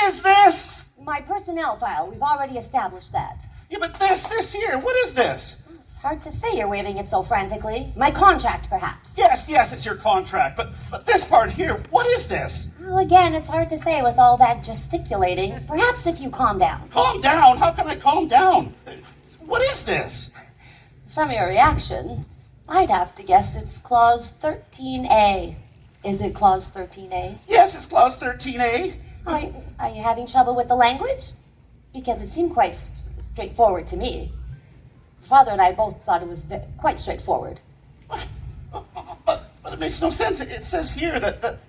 is this? My personnel file. We've already established that. Yeah, but this here, what is this? It's hard to say you're waving it so frantically. My contract, perhaps. Yes, it's your contract, but this part here, what is this? Well, again, it's hard to say with all that gesticulating. Perhaps if you calm down. Calm down? How can I calm down? What is this? From your reaction, I'd have to guess it's Clause 13A. Is it Clause 13A? Yes, it's Clause 13A. Are you having trouble with the language? Because it seemed quite straightforward to me. Father and I both thought it was quite straightforward. But it makes no sense. It says here that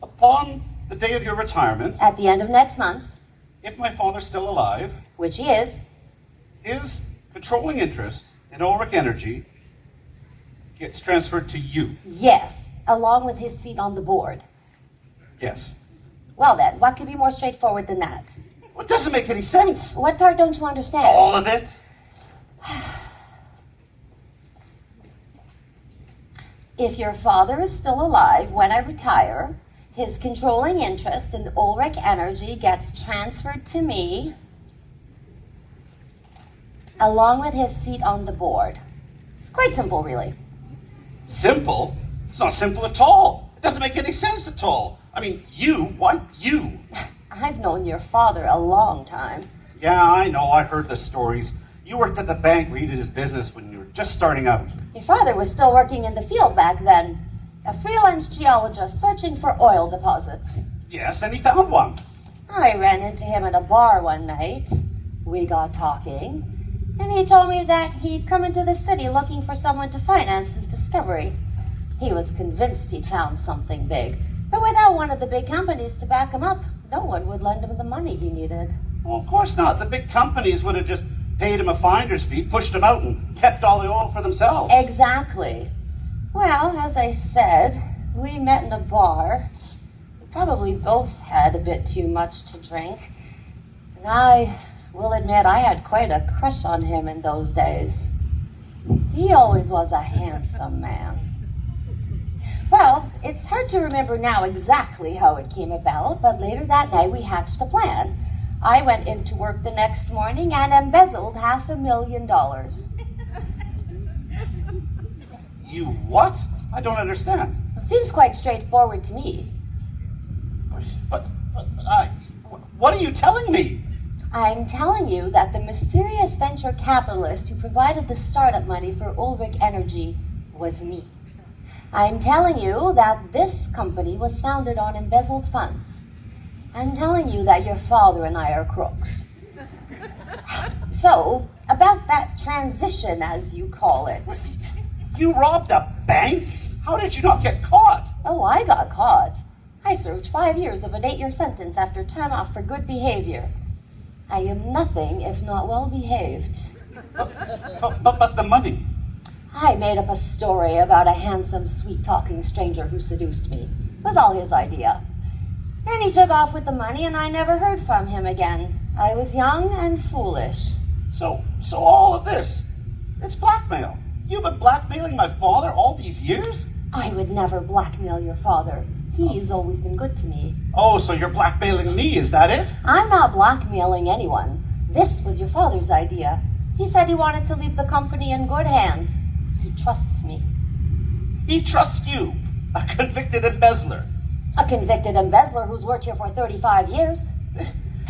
upon the day of your retirement, At the end of next month, if my father's still alive, which he is, his controlling interest in Ulrich Energy gets transferred to you. yes, along with his seat on the board. Yes. Well then, what could be more straightforward than that? Well, it doesn't make any sense. What part don't you understand? All of it. If your father is still alive when I retire, his controlling interest in Ulrich Energy gets transferred to me, along with his seat on the board. It's quite simple, really. Simple? It's not simple at all. It doesn't make any sense at all. I mean, why you? I've known your father a long time. Yeah, I know, I heard the stories. You worked at the bank where you did his business when you were just starting out. Your father was still working in the field back then, a freelance geologist searching for oil deposits. Yes, and he found one. I ran into him at a bar one night. We got talking, and he told me that he'd come into the city looking for someone to finance his discovery. He was convinced he'd found something big, but without one of the big companies to back him up, no one would lend him the money he needed. Well, of course not. The big companies would have just paid him a finder's fee, pushed him out, and kept all the oil for themselves. Exactly. Well, as I said, we met in a bar. We probably both had a bit too much to drink. And I will admit I had quite a crush on him in those days. He always was a handsome man. Well, it's hard to remember now exactly how it came about, but later that night we hatched a plan. I went into work the next morning and embezzled $500,000. You what? I don't understand. Seems quite straightforward to me. But what are you telling me? I'm telling you that the mysterious venture capitalist who provided the startup money for Ulrich Energy was me. I'm telling you that this company was founded on embezzled funds. I'm telling you that your father and I are crooks. So, about that transition, as you call it. You robbed a bank? How did you not get caught? Oh, I got caught. I served 5 years of an 8-year sentence after time off for good behavior. I am nothing if not well behaved. But the money. I made up a story about a handsome, sweet-talking stranger who seduced me. It was all his idea. Then he took off with the money, and I never heard from him again. I was young and foolish. So all of this, it's blackmail. You've been blackmailing my father all these years? I would never blackmail your father. He's always been good to me. Oh, so you're blackmailing me, is that it? I'm not blackmailing anyone. This was your father's idea. He said he wanted to leave the company in good hands. He trusts me. He trusts you, a convicted embezzler. A convicted embezzler who's worked here for 35 years.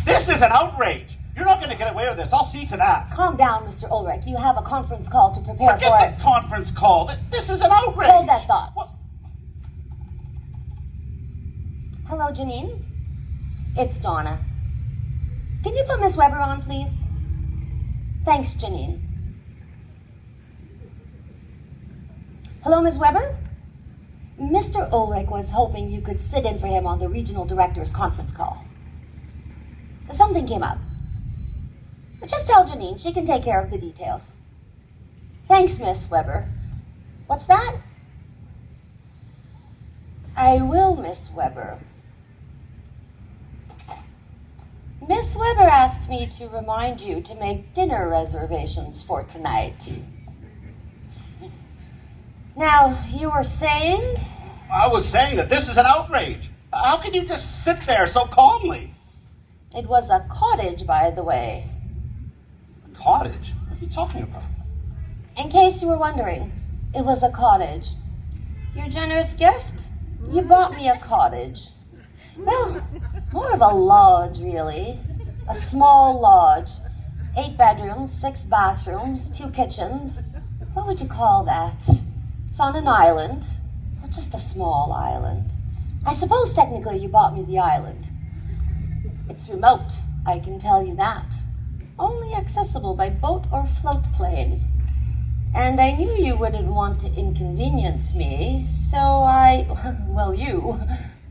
This is an outrage. You're not going to get away with this. I'll see to that. Calm down, Mr. Ulrich. You have a conference call to prepare for. Forget the conference call. This is an outrage. Hold that thought. What? Hello, Janine. It's Donna. Can you put Miss Weber on, please? Thanks, Janine. Hello, Ms. Weber? Mr. Ulrich was hoping you could sit in for him on the regional director's conference call. Something came up. But just tell Janine, she can take care of the details. Thanks, Miss Weber. What's that? I will, Miss Weber. Miss Weber asked me to remind you to make dinner reservations for tonight. Now, you were saying? I was saying that this is an outrage. How can you just sit there so calmly? It was a cottage, by the way. A cottage? What are you talking about? In case you were wondering, it was a cottage. Your generous gift? You bought me a cottage. Well, more of a lodge, really. A small lodge. 8 bedrooms, 6 bathrooms, 2 kitchens. What would you call that? It's on an island. Well, just a small island. I suppose technically you bought me the island. It's remote, I can tell you that. Only accessible by boat or float plane. And I knew you wouldn't want to inconvenience me, so you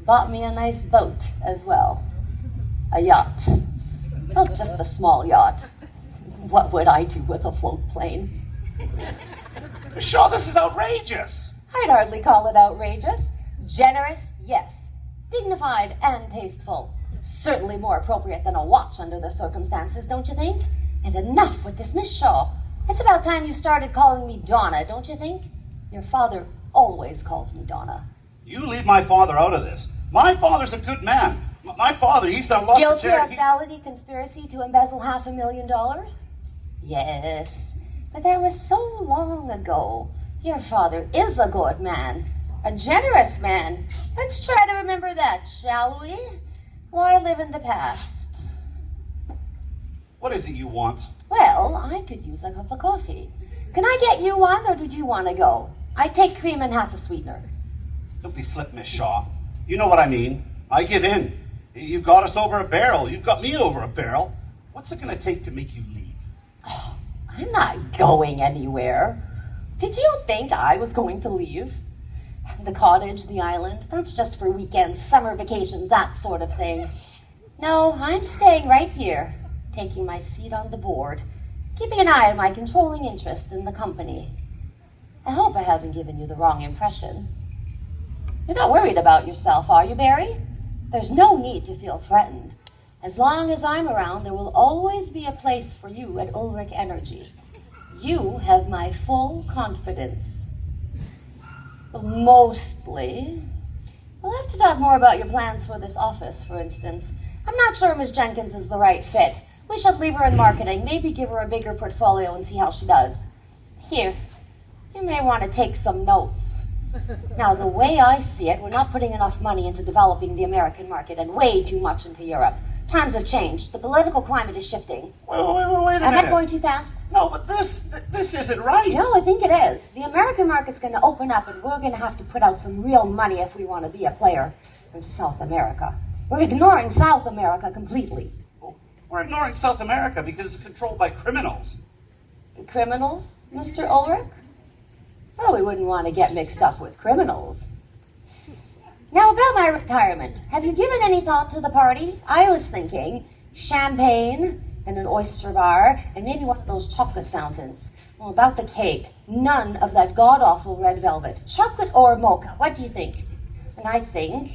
bought me a nice boat as well. A yacht. Well, just a small yacht. What would I do with a float plane? Ms. Shaw, this is outrageous. I'd hardly call it outrageous. Generous, yes. Dignified and tasteful. Certainly more appropriate than a watch under the circumstances, don't you think? And enough with this Miss Shaw. It's about time you started calling me Donna, don't you think? Your father always called me Donna. You leave my father out of this. My father's a good man. My father, he's done lots of Guilty charity. of felony conspiracy to embezzle $500,000? Yes, but that was so long ago. Your father is a good man. A generous man. Let's try to remember that, shall we? Why live in the past? What is it you want? Well, I could use a cup of coffee. Can I get you one, or did you want to go? I take cream and half a sweetener. Don't be flip, Miss Shaw. You know what I mean. I give in. You've got us over a barrel. You've got me over a barrel. What's it going to take to make you leave? Oh, I'm not going anywhere. Did you think I was going to leave? The cottage, the island, that's just for weekends, summer vacation, that sort of thing. No, I'm staying right here, taking my seat on the board, keeping an eye on my controlling interest in the company. I hope I haven't given you the wrong impression. You're not worried about yourself, are you, Barry? There's no need to feel threatened. As long as I'm around, there will always be a place for you at Ulrich Energy. You have my full confidence. Well, mostly. We'll have to talk more about your plans for this office, for instance. I'm not sure Ms. Jenkins is the right fit. We should leave her in marketing, maybe give her a bigger portfolio and see how she does. Here, you may want to take some notes. Now, the way I see it, we're not putting enough money into developing the American market and way too much into Europe. Times have changed. The political climate is shifting. Wait a minute. Am I going too fast? No, but this isn't right. No, I think it is. The American market's going to open up, and we're going to have to put out some real money if we want to be a player in South America. We're ignoring South America completely. We're ignoring South America because it's controlled by criminals. Criminals, Mr. Ulrich? Oh, we wouldn't want to get mixed up with criminals. Now, about my retirement, have you given any thought to the party? I was thinking champagne and an oyster bar and maybe one of those chocolate fountains. Well, about the cake, none of that god-awful red velvet. Chocolate or mocha, what do you think? And I think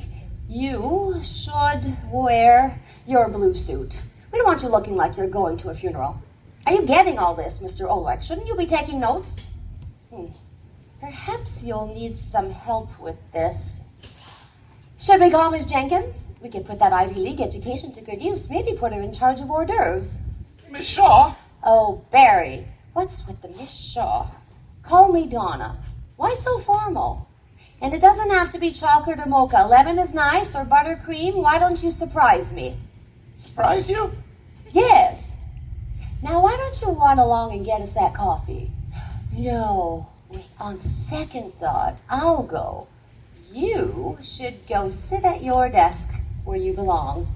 you should wear your blue suit. We don't want you looking like you're going to a funeral. Are you getting all this, Mr. Ulrich? Shouldn't you be taking notes? Perhaps you'll need some help with this. Should we call Ms. Jenkins? We could put that Ivy League education to good use. Maybe put her in charge of hors d'oeuvres. Miss Shaw? Oh, Barry, what's with the Miss Shaw? Call me Donna. Why so formal? And it doesn't have to be chocolate or mocha. Lemon is nice, or buttercream. Why don't you surprise me? Surprise you? Yes. Now, why don't you run along and get us that coffee? No, wait, on second thought, I'll go. You should go sit at your desk where you belong.